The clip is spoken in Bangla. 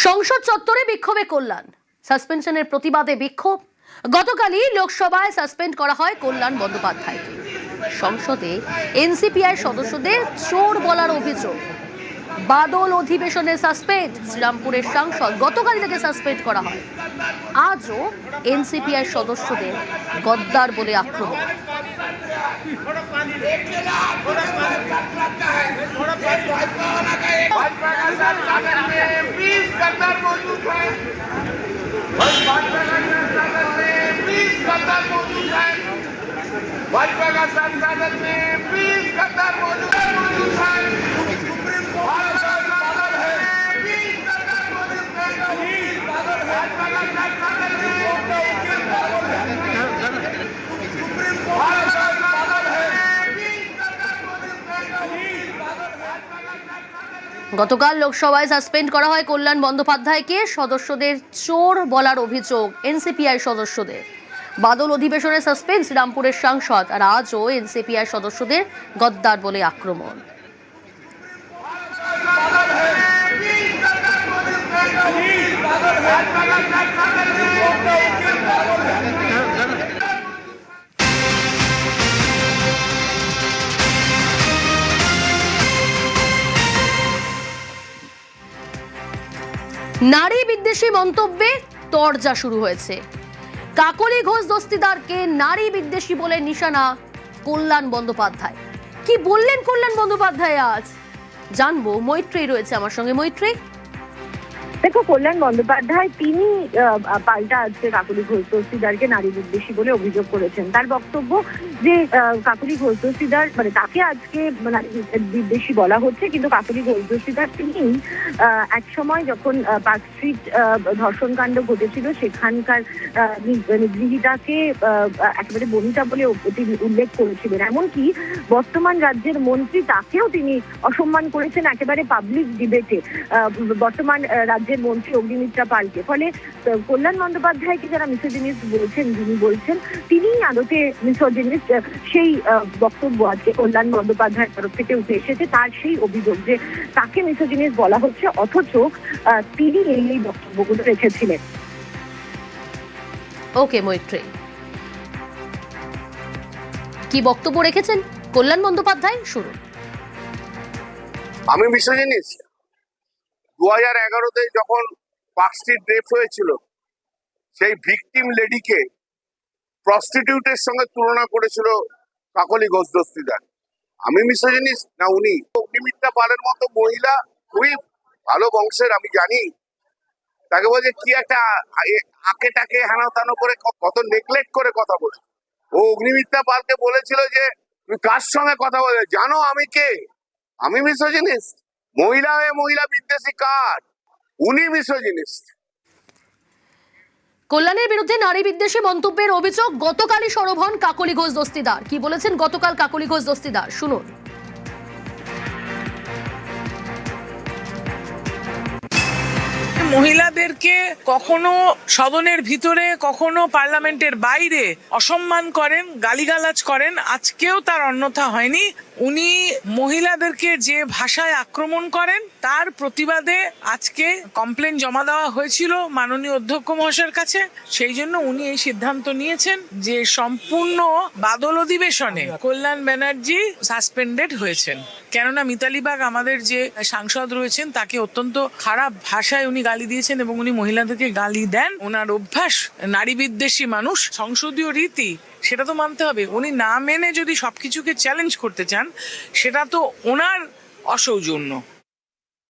সংসদ চত্বরে বিক্ষোভে কল্যাণ, সাসপেনশনের প্রতিবাদে বিক্ষোভ। গতকালই লোকসভায় সাসপেন্ড করা হয় কল্যাণ বন্দ্যোপাধ্যায়কে। সংসদে এনসিপিআই সদস্যদের চোর বলার অভিযোগ। বাদল অধিবেশনে সাসপেন্ড শ্রীরামপুরের সাংসদ, গতকালই তাকে সাসপেন্ড করা হয়। আজও এনসিপিআই সদস্যদের গদ্দার বলে আক্রমণ। भाजपा का संसद में 20 गद्दार मौजूद है। গতকাল লোকসভায় সাসপেন্ড করা হয় কল্যাণ বন্দ্যোপাধ্যায়কে, সদস্যদের চোর বলার অভিযোগ এনসিপিআই সদস্যদের। বাদল অধিবেশনে সাসপেন্ড শ্রীরামপুরের সাংসদ, আর আজও এনসিপিআই সদস্যদের গদ্দার বলে আক্রমণ। নারী বিদ্বেষী মন্তব্যে তরজা শুরু হয়েছে। কাকলি ঘোষ দস্তিদারকে নারী বিদ্বেষী বলে নিশানা কল্যাণ বন্দ্যোপাধ্যায়। কি বললেন কল্যাণ বন্দ্যোপাধ্যায় আজ জানবো। মৈত্রী রয়েছে আমার সঙ্গে। মৈত্রী, দেখো, কল্যাণ বন্দ্যোপাধ্যায় তিনি পাল্টা আজকে কাকলি ঘোষ দস্তিদারকে নারী বিদ্বেষী বলে অভিযোগ করেছেন। তার বক্তব্য যে কাকলি ঘোষ দস্তিদার মানে তাকে আজকে নারী বিদ্বেষী বলা হচ্ছে, কিন্তু কাকলি ঘোষ দস্তিদার তিনি এক সময় যখন পার্ক স্ট্রিট ধর্ষণকাণ্ড ঘটেছিল সেখানকার নিগৃহীতাকে একেবারে বনিতা বলে তিনি উল্লেখ করেছিলেন। এমনকি বর্তমান রাজ্যের মন্ত্রী তাকেও তিনি অসম্মান করেছেন একেবারে পাবলিক ডিবেটে, বর্তমান রাজ্যের মন্ত্রী অগ্নিমিত্রা পালকে। ফলে কল্যাণ বন্দ্যোপাধ্যায়কে যারা মিসোজিনিস্ট বলছেন, যিনি বলছেন তিনি আদতে মিসোজিনিস্ট, সেই বক্তব্য আজকে কল্যাণ বন্দ্যোপাধ্যায়ের তরফ থেকে উঠে এসেছে। তার সেই অভিযোগ যে তাকে মিসোজিনিস্ট বলা হচ্ছে, অথচ তিনি এই বক্তব্যগুলো রেখেছিলেন। ওকে মৈত্রী, কি বক্তব্য রেখেছেন কল্যাণ বন্দ্যোপাধ্যায় শুরু। আমি মিসোজিনিস্ট 2011-তে যখন পার্ক স্ট্রিট রেপ হয়েছিল, সেই ভিকটিম লেডিকে প্রস্টিটিউটের সঙ্গে তুলনা করেছিল কাকলি ঘোষ দস্তিদার। আমি মিসোজিনিস্ট না উনি? অগ্নিমিত্রা পালের মতো মহিলা, খুবই ভালো বংশের, আমি জানি। তাকে বলছে কি একটা আকে টাকে হানা তানো করে, কত নেগলেক্ট করে কথা বলে। ও অগ্নিমিত্রা পালকে বলেছিল যে তুমি কার সঙ্গে কথা বলে, জানো আমি কে? আমি মিসোজিনিস্ট? মহিলা হয়ে মহিলা বিদ্বেষী কার? উনি মিসোজিনিস্ট। কল্যাণের বিরুদ্ধে নারী বিদ্বেষী মন্তব্যের অভিযোগ। গতকালই সরব হন কাকলি ঘোষ দস্তিদার। কি বলেছেন গতকাল কাকলি ঘোষ দস্তিদার শুনুন। মহিলাদেরকে কখনো সদনের ভিতরে, কখনো পার্লামেন্টের বাইরে অসম্মান করেন, গালিগালাজ করেন। আজকেও তার অন্যথা হয়নি। উনি মহিলাদেরকে যে ভাষায় আক্রমণ করেন তার প্রতিবাদে আজকে কমপ্লেন জমা দেওয়া হয়েছিল মাননীয় অধ্যক্ষ মহাশয়ের কাছে। সেই জন্য উনি এই সিদ্ধান্ত নিয়েছেন যে সম্পূর্ণ বাদল অধিবেশনে কল্যাণ ব্যানার্জি সাসপেন্ডেড হয়েছেন। কেননা মিতালি বাগ আমাদের যে সাংসদ রয়েছেন তাকে অত্যন্ত খারাপ ভাষায় উনি গালি দিয়েছেন এবং উনি মহিলাদেরকে গালি দেন। ওনার অভ্যাস নারী বিদ্বেষী মানুষ, সংসদীয় রীতি সেটা তো মানতে হবে। উনি না মেনে যদি সবকিছুকে চ্যালেঞ্জ করতে চান সেটা তো ওনার অসৌজন্য।